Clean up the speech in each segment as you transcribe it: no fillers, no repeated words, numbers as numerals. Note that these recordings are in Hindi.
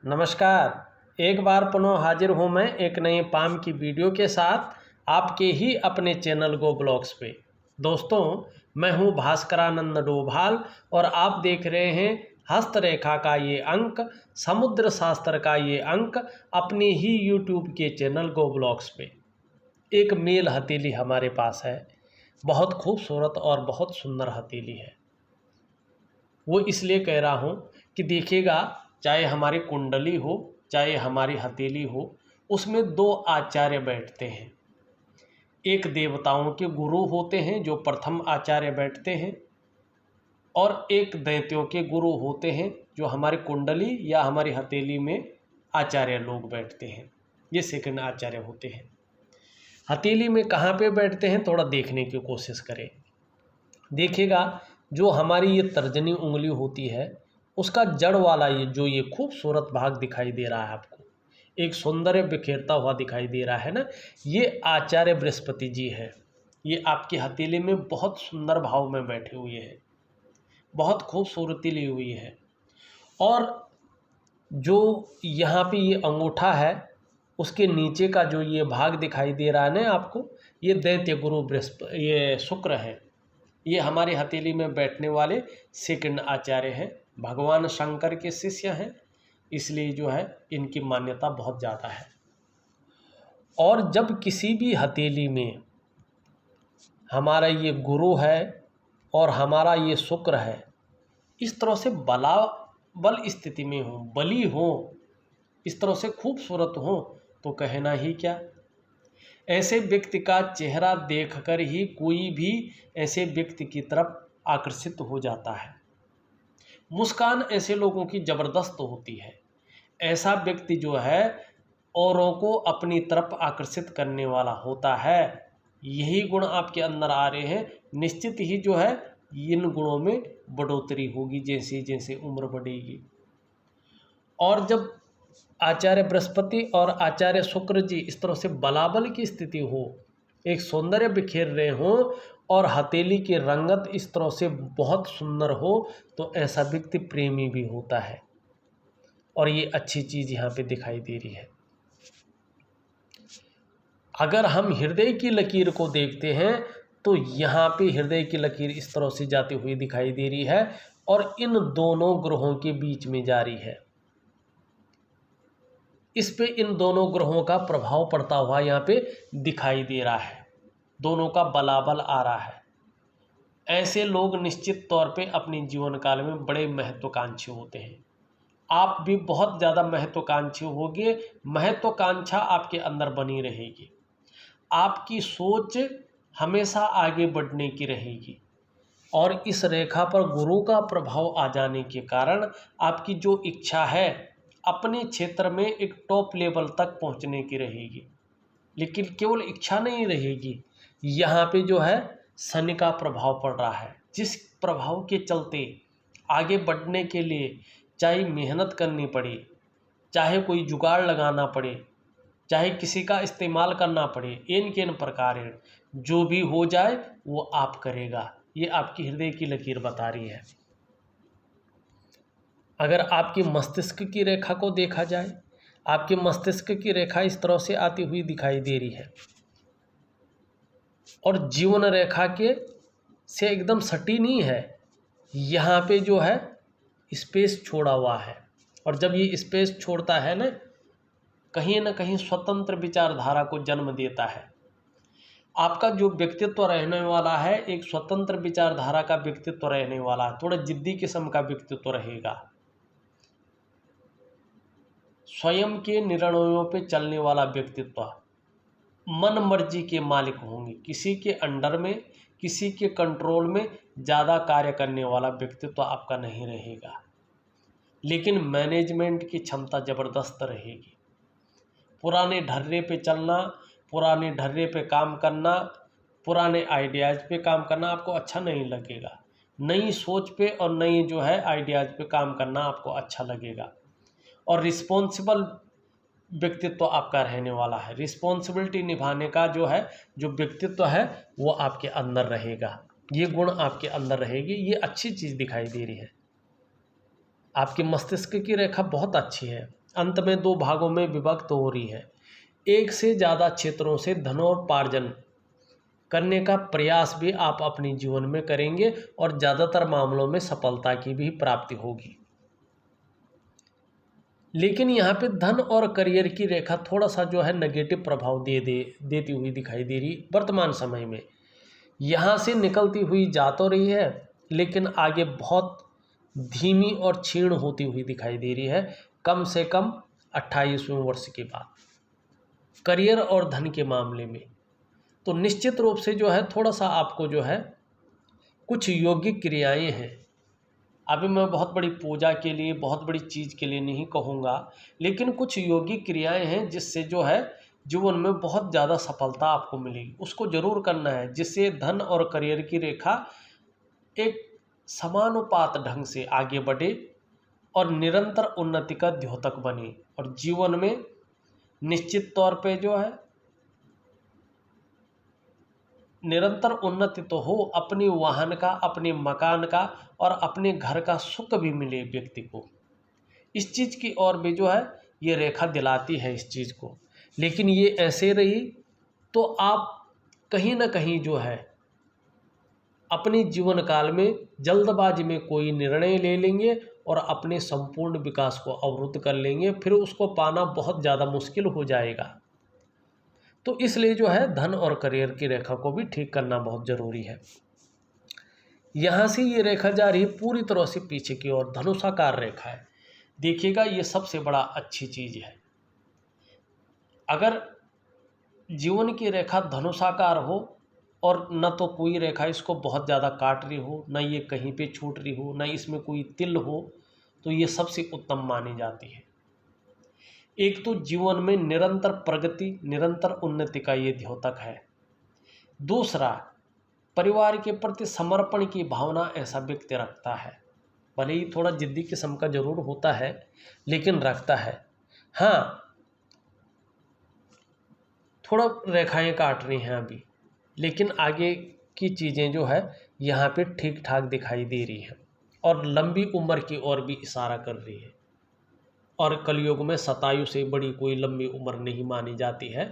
नमस्कार। एक बार पुनः हाजिर हूँ मैं एक नए पाम की वीडियो के साथ आपके ही अपने चैनल गो ब्लॉग्स पे। दोस्तों, मैं हूँ भास्करानंद डोभाल और आप देख रहे हैं हस्तरेखा का ये अंक, समुद्र शास्त्र का ये अंक अपने ही यूट्यूब के चैनल गो ब्लॉग्स पे। एक मेल हथेली हमारे पास है, बहुत खूबसूरत और बहुत सुंदर हथेली है। वो इसलिए कह रहा हूँ कि देखिएगा, चाहे हमारी कुंडली हो चाहे हमारी हथेली हो, उसमें दो आचार्य बैठते हैं। एक देवताओं के गुरु होते हैं जो प्रथम आचार्य बैठते हैं, और एक दैत्यों के गुरु होते हैं जो हमारी कुंडली या हमारी हथेली में आचार्य लोग बैठते हैं। ये सेकंड आचार्य होते हैं। हथेली में कहाँ पे बैठते हैं थोड़ा देखने की कोशिश करें। देखिएगा, जो हमारी ये तर्जनी उंगली होती है उसका जड़ वाला ये खूबसूरत भाग दिखाई दे रहा है आपको, एक सौंदर्य बिखेरता हुआ दिखाई दे रहा है ना, ये आचार्य बृहस्पति जी है। ये आपकी हथेली में बहुत सुंदर भाव में बैठे हुए हैं, बहुत खूबसूरती ली हुई है। और जो यहाँ पे ये अंगूठा है उसके नीचे का जो ये भाग दिखाई दे रहा है ना आपको, ये दैत्य गुरु बृहस्पति, ये शुक्र है। ये हमारी हथेली में बैठने वाले सेकंड आचार्य हैं, भगवान शंकर के शिष्य हैं, इसलिए जो है इनकी मान्यता बहुत ज़्यादा है। और जब किसी भी हथेली में हमारा ये गुरु है और हमारा ये शुक्र है, इस तरह से बल स्थिति में हो, बली हो, इस तरह से खूबसूरत हो, तो कहना ही क्या। ऐसे व्यक्ति का चेहरा देखकर ही कोई भी ऐसे व्यक्ति की तरफ आकर्षित हो जाता है। मुस्कान ऐसे लोगों की ज़बरदस्त होती है। ऐसा व्यक्ति जो है औरों को अपनी तरफ आकर्षित करने वाला होता है। यही गुण आपके अंदर आ रहे हैं, निश्चित ही जो है इन गुणों में बढ़ोतरी होगी जैसे जैसे उम्र बढ़ेगी। और जब आचार्य बृहस्पति और आचार्य शुक्र जी इस तरह से बलाबल की स्थिति हो, एक सौंदर्य बिखेर रहे हों और हथेली की रंगत इस तरह से बहुत सुंदर हो, तो ऐसा व्यक्ति प्रेमी भी होता है। और ये अच्छी चीज़ यहाँ पे दिखाई दे रही है। अगर हम हृदय की लकीर को देखते हैं तो यहाँ पे हृदय की लकीर इस तरह से जाती हुई दिखाई दे रही है और इन दोनों ग्रहों के बीच में जारी है। इस पे इन दोनों ग्रहों का प्रभाव पड़ता हुआ यहाँ पे दिखाई दे रहा है, दोनों का बलाबल आ रहा है। ऐसे लोग निश्चित तौर पे अपने जीवन काल में बड़े महत्वाकांक्षी होते हैं। आप भी बहुत ज़्यादा महत्वाकांक्षी होगे, महत्वाकांक्षा आपके अंदर बनी रहेगी। आपकी सोच हमेशा आगे बढ़ने की रहेगी। और इस रेखा पर गुरु का प्रभाव आ जाने के कारण आपकी जो इच्छा है अपने क्षेत्र में एक टॉप लेवल तक पहुंचने की रहेगी। लेकिन केवल इच्छा नहीं रहेगी, यहाँ पे जो है शनि का प्रभाव पड़ रहा है, जिस प्रभाव के चलते आगे बढ़ने के लिए चाहे मेहनत करनी पड़े, चाहे कोई जुगाड़ लगाना पड़े, चाहे किसी का इस्तेमाल करना पड़े, इन किन प्रकार जो भी हो जाए वो आप करेगा। ये आपकी हृदय की लकीर बता रही है। अगर आपकी मस्तिष्क की रेखा को देखा जाए, आपके मस्तिष्क की रेखा इस तरह से आती हुई दिखाई दे रही है और जीवन रेखा के से एकदम सटी नहीं है। यहाँ पे जो है स्पेस छोड़ा हुआ है, और जब ये स्पेस छोड़ता है ना कहीं स्वतंत्र विचारधारा को जन्म देता है। आपका जो व्यक्तित्व रहने वाला है एक स्वतंत्र विचारधारा का व्यक्तित्व रहने वाला है, थोड़ा जिद्दी किस्म का व्यक्तित्व रहेगा, स्वयं के निर्णयों पे चलने वाला व्यक्तित्व, मन मर्जी के मालिक होंगे, किसी के अंडर में किसी के कंट्रोल में ज़्यादा कार्य करने वाला व्यक्तित्व आपका नहीं रहेगा। लेकिन मैनेजमेंट की क्षमता ज़बरदस्त रहेगी। पुराने ढर्रे पे चलना, पुराने ढर्रे पे काम करना, पुराने आइडियाज़ पे काम करना आपको अच्छा नहीं लगेगा। नई सोच पे और नई जो है आइडियाज़ पे काम करना आपको अच्छा लगेगा। और रिस्पॉन्सिबल व्यक्तित्व आपका रहने वाला है, रिस्पॉन्सिबिलिटी निभाने का जो व्यक्तित्व है वो आपके अंदर रहेगा। ये गुण आपके अंदर रहेगी, ये अच्छी चीज़ दिखाई दे रही है। आपके मस्तिष्क की रेखा बहुत अच्छी है, अंत में दो भागों में विभक्त हो रही है। एक से ज़्यादा क्षेत्रों से धनोपार्जन करने का प्रयास भी आप अपने जीवन में करेंगे और ज़्यादातर मामलों में सफलता की भी प्राप्ति होगी। लेकिन यहाँ पे धन और करियर की रेखा थोड़ा सा जो है नेगेटिव प्रभाव देती हुई दिखाई दे रही वर्तमान समय में। यहाँ से निकलती हुई जा तो रही है, लेकिन आगे बहुत धीमी और क्षीण होती हुई दिखाई दे रही है, कम से कम 28वें वर्ष के बाद करियर और धन के मामले में। तो निश्चित रूप से जो है थोड़ा सा आपको जो है कुछ यौगिक क्रियाएं हैं। अभी मैं बहुत बड़ी पूजा के लिए, बहुत बड़ी चीज़ के लिए नहीं कहूँगा, लेकिन कुछ यौगिक क्रियाएं हैं जिससे जो है जीवन में बहुत ज़्यादा सफलता आपको मिलेगी। उसको ज़रूर करना है जिससे धन और करियर की रेखा एक समानुपात ढंग से आगे बढ़े और निरंतर उन्नति का द्योतक बने, और जीवन में निश्चित तौर पे जो है निरंतर उन्नति तो हो, अपने वाहन का, अपने मकान का और अपने घर का सुख भी मिले व्यक्ति को। इस चीज़ की ओर भी जो है ये रेखा दिलाती है इस चीज़ को। लेकिन ये ऐसे रही तो आप कहीं ना कहीं जो है अपने जीवन काल में जल्दबाजी में कोई निर्णय ले लेंगे और अपने संपूर्ण विकास को अवरुद्ध कर लेंगे, फिर उसको पाना बहुत ज़्यादा मुश्किल हो जाएगा। तो इसलिए जो है धन और करियर की रेखा को भी ठीक करना बहुत ज़रूरी है। यहाँ से ये रेखा जा रही है पूरी तरह से पीछे की ओर, धनुषाकार रेखा है। देखिएगा ये सबसे बड़ा अच्छी चीज़ है। अगर जीवन की रेखा धनुषाकार हो और न तो कोई रेखा इसको बहुत ज़्यादा काट रही हो, न ये कहीं पे छूट रही हो, न इसमें कोई तिल हो, तो ये सबसे उत्तम मानी जाती है। एक तो जीवन में निरंतर प्रगति, निरंतर उन्नति का ये द्योतक है। दूसरा, परिवार के प्रति समर्पण की भावना ऐसा व्यक्ति रखता है, भले ही थोड़ा जिद्दी किस्म का जरूर होता है, लेकिन रखता है। हाँ, थोड़ा रेखाएं काट रही हैं अभी, लेकिन आगे की चीज़ें जो है यहाँ पे ठीक ठाक दिखाई दे रही हैं और लंबी उम्र की ओर भी इशारा कर रही है। और कलयुग में 27 से बड़ी कोई लंबी उम्र नहीं मानी जाती है,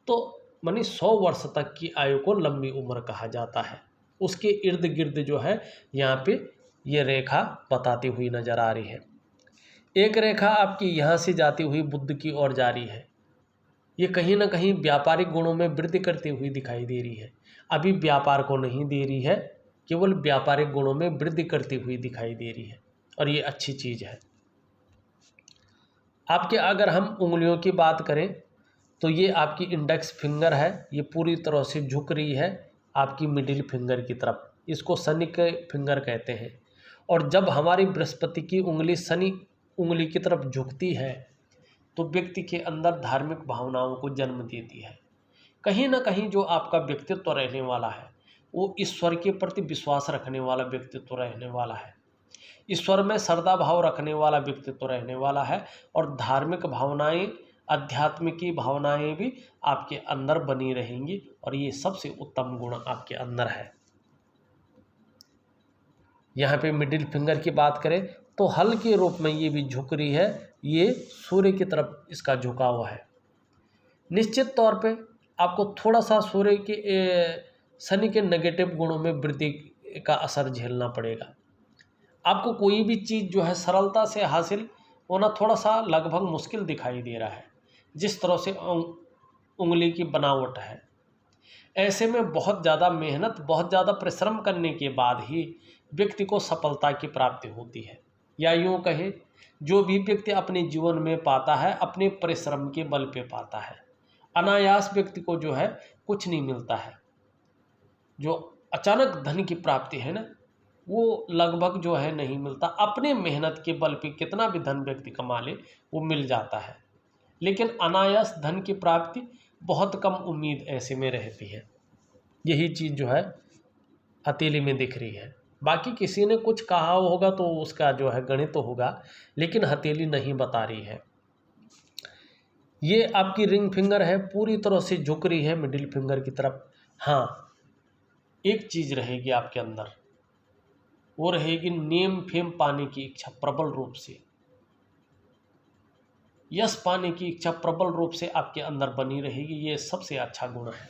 तो मानी 100 वर्ष तक की आयु को लंबी उम्र कहा जाता है। उसके इर्द गिर्द जो है यहाँ पे ये रेखा बताती हुई नजर आ रही है। एक रेखा आपकी यहाँ से जाती हुई बुध की ओर जा रही है। ये कहीं ना कहीं व्यापारिक गुणों में वृद्धि करती हुई दिखाई दे रही है। अभी व्यापार को नहीं दे रही है, केवल व्यापारिक गुणों में वृद्धि करती हुई दिखाई दे रही है, और ये अच्छी चीज़ है। आपके अगर हम उंगलियों की बात करें तो ये आपकी इंडेक्स फिंगर है, ये पूरी तरह से झुक रही है आपकी मिडिल फिंगर की तरफ। इसको शनि के फिंगर कहते हैं। और जब हमारी बृहस्पति की उंगली शनि उंगली की तरफ झुकती है तो व्यक्ति के अंदर धार्मिक भावनाओं को जन्म देती है। कहीं ना कहीं जो आपका व्यक्तित्व रहने वाला है वो ईश्वर के प्रति विश्वास रखने वाला व्यक्तित्व रहने वाला है, ईश्वर में श्रद्धा भाव रखने वाला व्यक्तित्व रहने वाला है, और धार्मिक भावनाएं, आध्यात्मिक की भावनाएं भी आपके अंदर बनी रहेंगी, और ये सबसे उत्तम गुण आपके अंदर है। यहाँ पे मिडिल फिंगर की बात करें तो हल्के रूप में ये भी झुक रही है, ये सूर्य की तरफ इसका झुकाव है। निश्चित तौर पे आपको थोड़ा सा सूर्य के शनि के नेगेटिव गुणों में वृद्धि का असर झेलना पड़ेगा। आपको कोई भी चीज़ जो है सरलता से हासिल होना थोड़ा सा लगभग मुश्किल दिखाई दे रहा है, जिस तरह से उंगली की बनावट है। ऐसे में बहुत ज़्यादा मेहनत, बहुत ज़्यादा परिश्रम करने के बाद ही व्यक्ति को सफलता की प्राप्ति होती है। या यूँ कहें, जो भी व्यक्ति अपने जीवन में पाता है अपने परिश्रम के बल पे पाता है। अनायास व्यक्ति को जो है कुछ नहीं मिलता है। जो अचानक धन की प्राप्ति है ना, वो लगभग जो है नहीं मिलता। अपने मेहनत के बल पे कितना भी धन व्यक्ति कमा ले वो मिल जाता है, लेकिन अनायास धन की प्राप्ति बहुत कम उम्मीद ऐसे में रहती है। यही चीज़ जो है हथेली में दिख रही है। बाकी किसी ने कुछ कहा होगा तो उसका जो है गणित तो होगा, लेकिन हथेली नहीं बता रही है। ये आपकी रिंग फिंगर है, पूरी तरह से झुक रही है मिडिल फिंगर की तरफ। हाँ, एक चीज़ रहेगी आपके अंदर, वो रहेगी नेम फेम पाने की इच्छा प्रबल रूप से। यश पाने की इच्छा प्रबल रूप से आपके अंदर बनी रहेगी, ये सबसे अच्छा गुण है।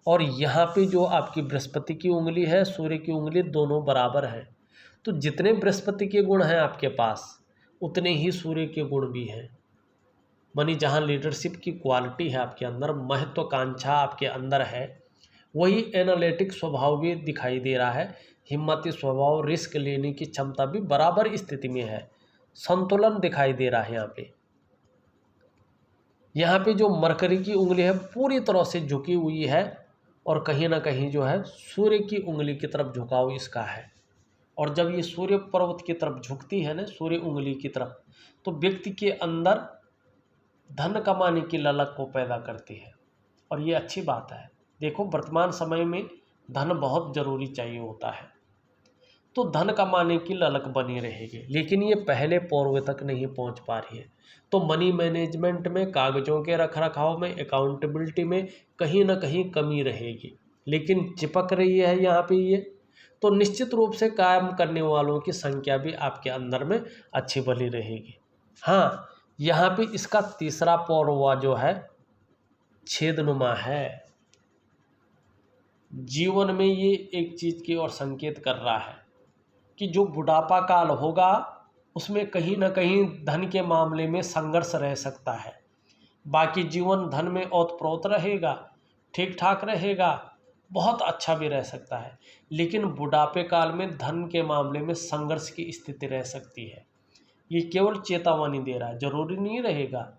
और यहाँ पे जो आपकी बृहस्पति की उंगली है, सूर्य की उंगली, दोनों बराबर है। तो जितने बृहस्पति के गुण हैं आपके पास, उतने ही सूर्य के गुण भी हैं। मानी जहाँ लीडरशिप की क्वालिटी है आपके अंदर, महत्वाकांक्षा आपके अंदर है, वही एनालिटिक स्वभाव भी दिखाई दे रहा है। हिम्मती स्वभाव, रिस्क लेने की क्षमता भी बराबर स्थिति में है, संतुलन दिखाई दे रहा है। यहाँ पे जो मरकरी की उंगली है पूरी तरह से झुकी हुई है, और कहीं ना कहीं जो है सूर्य की उंगली की तरफ झुकाव इसका है। और जब ये सूर्य पर्वत की तरफ झुकती है ना, सूर्य उंगली की तरफ, तो व्यक्ति के अंदर धन कमाने की ललक को पैदा करती है, और ये अच्छी बात है। देखो वर्तमान समय में धन बहुत ज़रूरी चाहिए होता है, तो धन कमाने की ललक बनी रहेगी, लेकिन ये पहले पौरवे तक नहीं पहुंच पा रही है। तो मनी मैनेजमेंट में, कागज़ों के रख रखाव में, अकाउंटेबिलिटी में कहीं ना कहीं कमी रहेगी, लेकिन चिपक रही है यहाँ पे ये। तो निश्चित रूप से काम करने वालों की संख्या भी आपके अंदर में अच्छी बनी रहेगी। हाँ, यहाँ पे इसका तीसरा पौरवा जो है छेदनुमा है। जीवन में ये एक चीज़ की ओर संकेत कर रहा है कि जो बुढ़ापा काल होगा उसमें कहीं ना कहीं धन के मामले में संघर्ष रह सकता है। बाकी जीवन धन में ओतप्रोत रहेगा, ठीक ठाक रहेगा, बहुत अच्छा भी रह सकता है, लेकिन बुढ़ापे काल में धन के मामले में संघर्ष की स्थिति रह सकती है। ये केवल चेतावनी दे रहा है, जरूरी नहीं रहेगा,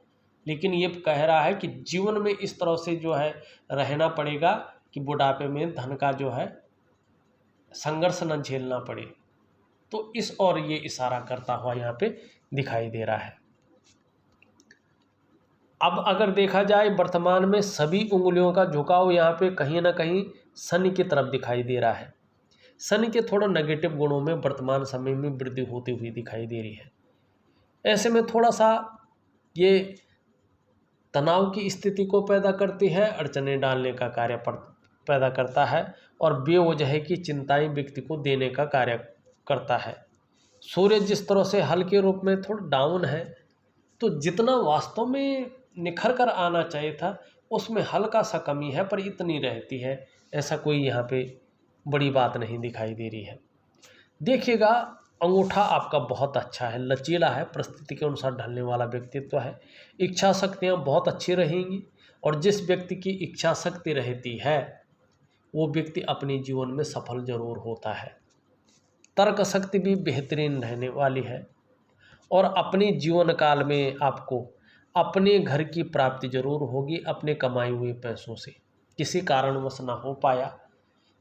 लेकिन ये कह रहा है कि जीवन में इस तरह से जो है रहना पड़ेगा कि बुढ़ापे में धन का जो है संघर्ष न झेलना पड़े। तो इस और ये इशारा करता हुआ यहाँ पे दिखाई दे रहा है। अब अगर देखा जाए वर्तमान में सभी उंगलियों का झुकाव यहाँ पे कहीं ना कहीं शनि की तरफ दिखाई दे रहा है। शनि के थोड़ा नेगेटिव गुणों में वर्तमान समय में वृद्धि होती हुई दिखाई दे रही है। ऐसे में थोड़ा सा ये तनाव की स्थिति को पैदा करती है, अड़चने डालने का कार्य पैदा करता है, और बेवजह की चिंताएं व्यक्ति को देने का कार्य करता है। सूर्य जिस तरह से हल्के रूप में थोड़ा डाउन है, तो जितना वास्तव में निखर कर आना चाहिए था उसमें हल्का सा कमी है, पर इतनी रहती है, ऐसा कोई यहाँ पे बड़ी बात नहीं दिखाई दे रही है। देखिएगा, अंगूठा आपका बहुत अच्छा है, लचीला है, परिस्थिति के अनुसार ढलने वाला व्यक्तित्व है, इच्छा शक्तियाँ बहुत अच्छी रहेंगी, और जिस व्यक्ति की इच्छा शक्ति रहती है वो व्यक्ति अपने जीवन में सफल जरूर होता है। तर्क शक्ति भी बेहतरीन रहने वाली है, और अपने जीवन काल में आपको अपने घर की प्राप्ति जरूर होगी अपने कमाए हुए पैसों से। किसी कारणवश ना हो पाया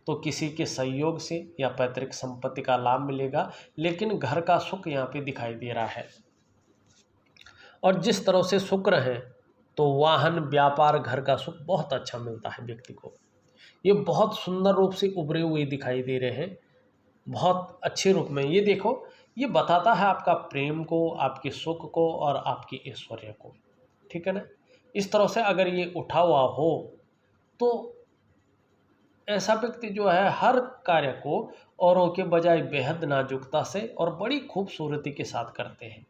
तो किसी के सहयोग से या पैतृक संपत्ति का लाभ मिलेगा, लेकिन घर का सुख यहाँ पे दिखाई दे रहा है। और जिस तरह से शुक्र है तो वाहन, व्यापार, घर का सुख बहुत अच्छा मिलता है व्यक्ति को। ये बहुत सुंदर रूप से उभरे हुए दिखाई दे रहे हैं, बहुत अच्छे रूप में। ये देखो, ये बताता है आपका प्रेम को, आपके सुख को और आपकी ऐश्वर्य को, ठीक है ना। इस तरह से अगर ये उठा हुआ हो तो ऐसा व्यक्ति जो है हर कार्य को औरों के बजाय बेहद नाजुकता से और बड़ी खूबसूरती के साथ करते हैं।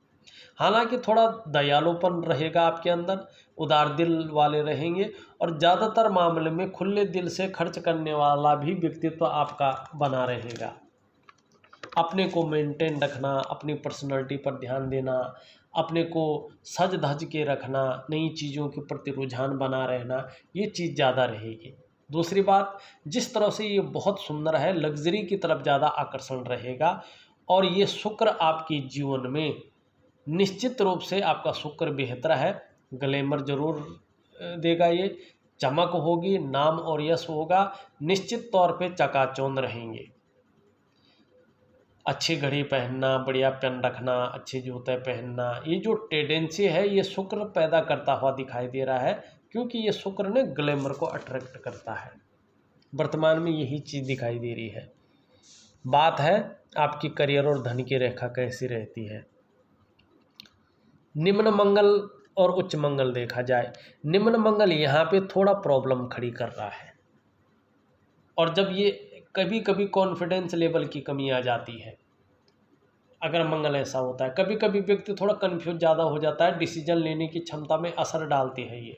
हालांकि थोड़ा दयालुपन रहेगा आपके अंदर, उदार दिल वाले रहेंगे, और ज़्यादातर मामले में खुले दिल से खर्च करने वाला भी व्यक्तित्व आपका बना रहेगा। अपने को मेंटेन रखना, अपनी पर्सनैलिटी पर ध्यान देना, अपने को सज धज के रखना, नई चीज़ों के प्रति रुझान बना रहना, ये चीज़ ज़्यादा रहेगी। दूसरी बात, जिस तरह से ये बहुत सुंदर है, लग्जरी की तरफ ज़्यादा आकर्षण रहेगा, और ये शुक्र आपके जीवन में निश्चित रूप से आपका शुक्र बेहतर है, ग्लैमर जरूर देगा, ये चमक होगी, नाम और यश होगा, निश्चित तौर पे चकाचौंध रहेंगे। अच्छी घड़ी पहनना, बढ़िया पेन रखना, अच्छे जूते पहनना, ये जो टेंडेंसी है ये शुक्र पैदा करता हुआ दिखाई दे रहा है, क्योंकि ये शुक्र ने ग्लैमर को अट्रैक्ट करता है। वर्तमान में यही चीज़ दिखाई दे रही है। बात है आपकी करियर और धन की रेखा कैसी रहती है। निम्न मंगल और उच्च मंगल देखा जाए, निम्न मंगल यहाँ पे थोड़ा प्रॉब्लम खड़ी कर रहा है, और जब ये कभी कभी कॉन्फिडेंस लेवल की कमी आ जाती है, अगर मंगल ऐसा होता है। कभी कभी व्यक्ति थोड़ा कन्फ्यूज ज़्यादा हो जाता है, डिसीजन लेने की क्षमता में असर डालती है ये।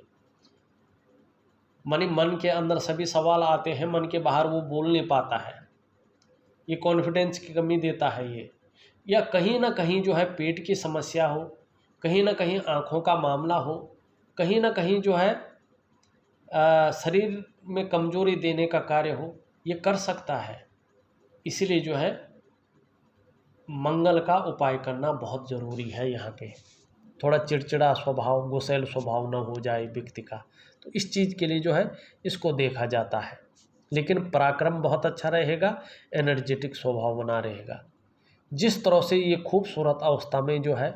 मन के अंदर सभी सवाल आते हैं, मन के बाहर वो बोल नहीं पाता है, ये कॉन्फिडेंस की कमी देता है ये। या कहीं ना कहीं जो है पेट की समस्या हो, कहीं ना कहीं आँखों का मामला हो, कहीं ना कहीं जो है शरीर में कमजोरी देने का कार्य हो, ये कर सकता है। इसीलिए जो है मंगल का उपाय करना बहुत ज़रूरी है। यहाँ पे थोड़ा चिड़चिड़ा स्वभाव, गुस्सैल स्वभाव न हो जाए व्यक्ति का, तो इस चीज़ के लिए जो है इसको देखा जाता है। लेकिन पराक्रम बहुत अच्छा रहेगा, एनर्जेटिक स्वभाव बना रहेगा। जिस तरह से ये खूबसूरत अवस्था में जो है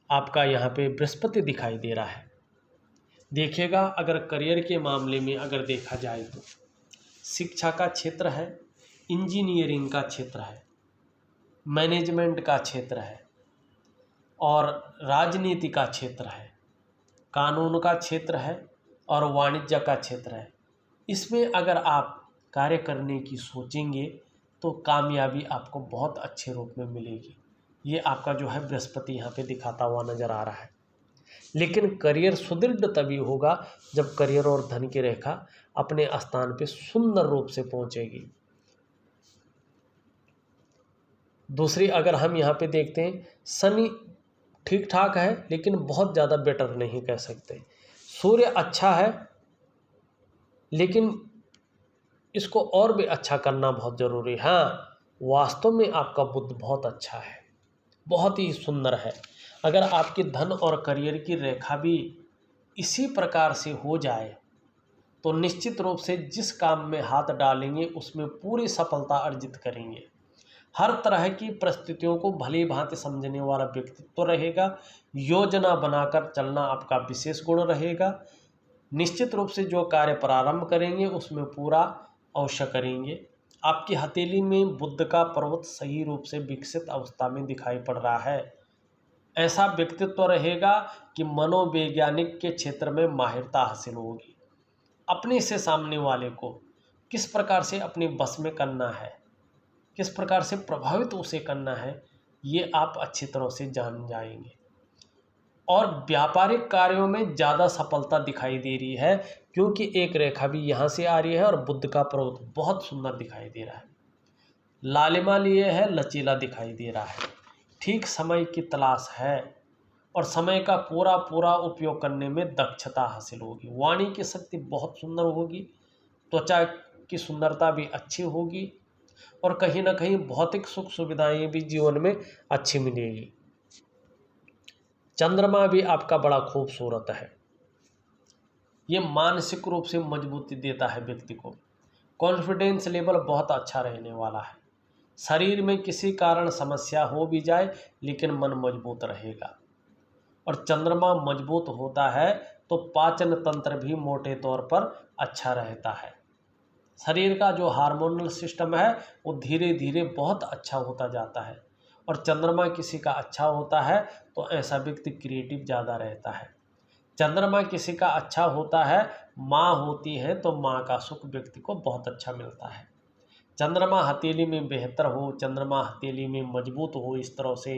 आपका यहाँ पे बृहस्पति दिखाई दे रहा है, देखिएगा अगर करियर के मामले में अगर देखा जाए तो शिक्षा का क्षेत्र है, इंजीनियरिंग का क्षेत्र है, मैनेजमेंट का क्षेत्र है और राजनीति का क्षेत्र है, कानून का क्षेत्र है और वाणिज्य का क्षेत्र है। इसमें अगर आप कार्य करने की सोचेंगे तो कामयाबी आपको बहुत अच्छे रूप में मिलेगी। ये आपका जो है बृहस्पति यहाँ पे दिखाता हुआ नज़र आ रहा है। लेकिन करियर सुदृढ़ तभी होगा जब करियर और धन की रेखा अपने स्थान पे सुंदर रूप से पहुंचेगी। दूसरी अगर हम यहाँ पे देखते हैं, शनि ठीक ठाक है लेकिन बहुत ज़्यादा बेटर नहीं कह सकते। सूर्य अच्छा है लेकिन इसको और भी अच्छा करना बहुत ज़रूरी है। हाँ, वास्तव में आपका बुध बहुत अच्छा है, बहुत ही सुंदर है। अगर आपकी धन और करियर की रेखा भी इसी प्रकार से हो जाए तो निश्चित रूप से जिस काम में हाथ डालेंगे उसमें पूरी सफलता अर्जित करेंगे। हर तरह की परिस्थितियों को भली भांति समझने वाला व्यक्तित्व रहेगा। योजना बनाकर चलना आपका विशेष गुण रहेगा। निश्चित रूप से जो कार्य प्रारंभ करेंगे उसमें पूरा अवश्य करेंगे। आपकी हथेली में बुध का पर्वत सही रूप से विकसित अवस्था में दिखाई पड़ रहा है। ऐसा व्यक्तित्व रहेगा कि मनोवैज्ञानिक के क्षेत्र में माहिरता हासिल होगी। अपने से सामने वाले को किस प्रकार से अपने बस में करना है, किस प्रकार से प्रभावित उसे करना है, ये आप अच्छी तरह से जान जाएंगे। और व्यापारिक कार्यों में ज़्यादा सफलता दिखाई दे रही है क्योंकि एक रेखा भी यहाँ से आ रही है और बुध का पर्वत बहुत सुंदर दिखाई दे रहा है, लालिमा लिए है, लचीला दिखाई दे रहा है। ठीक समय की तलाश है और समय का पूरा पूरा उपयोग करने में दक्षता हासिल होगी। वाणी की शक्ति बहुत सुंदर होगी, त्वचा की सुंदरता भी अच्छी होगी और कहीं ना कहीं भौतिक सुख सुविधाएं भी जीवन में अच्छी मिलेगी। चंद्रमा भी आपका बड़ा खूबसूरत है, ये मानसिक रूप से मजबूती देता है व्यक्ति को। कॉन्फिडेंस लेवल बहुत अच्छा रहने वाला है। शरीर में किसी कारण समस्या हो भी जाए लेकिन मन मजबूत रहेगा। और चंद्रमा मजबूत होता है तो पाचन तंत्र भी मोटे तौर पर अच्छा रहता है। शरीर का जो हार्मोनल सिस्टम है वो धीरे धीरे बहुत अच्छा होता जाता है। और चंद्रमा किसी का अच्छा होता है तो ऐसा व्यक्ति क्रिएटिव ज़्यादा रहता है। चंद्रमा किसी का अच्छा होता है, माँ होती है तो माँ का सुख व्यक्ति को बहुत अच्छा मिलता है। चंद्रमा हथेली में बेहतर हो, चंद्रमा हथेली में मजबूत हो इस तरह से,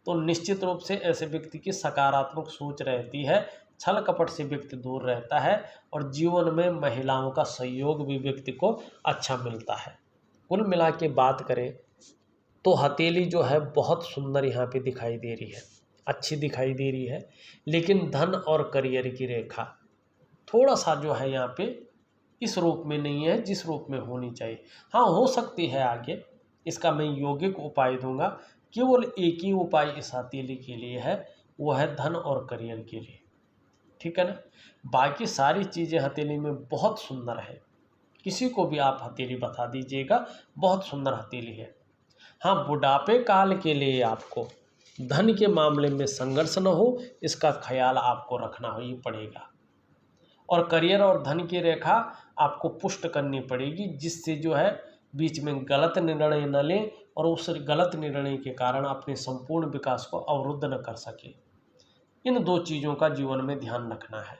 तो निश्चित रूप से ऐसे व्यक्ति की सकारात्मक सोच रहती है, छल कपट से व्यक्ति दूर रहता है और जीवन में महिलाओं का सहयोग भी व्यक्ति को अच्छा मिलता है। कुल मिला के बात करें तो हथेली जो है बहुत सुंदर यहाँ पे दिखाई दे रही है, अच्छी दिखाई दे रही है। लेकिन धन और करियर की रेखा थोड़ा सा जो है यहाँ पे इस रूप में नहीं है जिस रूप में होनी चाहिए। हाँ, हो सकती है आगे, इसका मैं यौगिक उपाय दूंगा। केवल एक ही उपाय इस हथेली के लिए है, वो है धन और करियर के लिए, ठीक है ना। बाकी सारी चीज़ें हथेली में बहुत सुंदर है, किसी को भी आप हथेली बता दीजिएगा, बहुत सुंदर हथेली है। हाँ, बुढ़ापे काल के लिए आपको धन के मामले में संघर्ष न हो इसका ख्याल आपको रखना ही पड़ेगा। और करियर और धन की रेखा आपको पुष्ट करनी पड़ेगी, जिससे जो है बीच में गलत निर्णय न लें और उस गलत निर्णय के कारण अपने संपूर्ण विकास को अवरुद्ध न कर सके। इन दो चीज़ों का जीवन में ध्यान रखना है।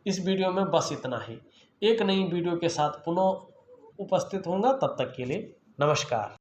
इस वीडियो में बस इतना ही। एक नई वीडियो के साथ पुनः उपस्थित होऊंगा, तब तक के लिए नमस्कार।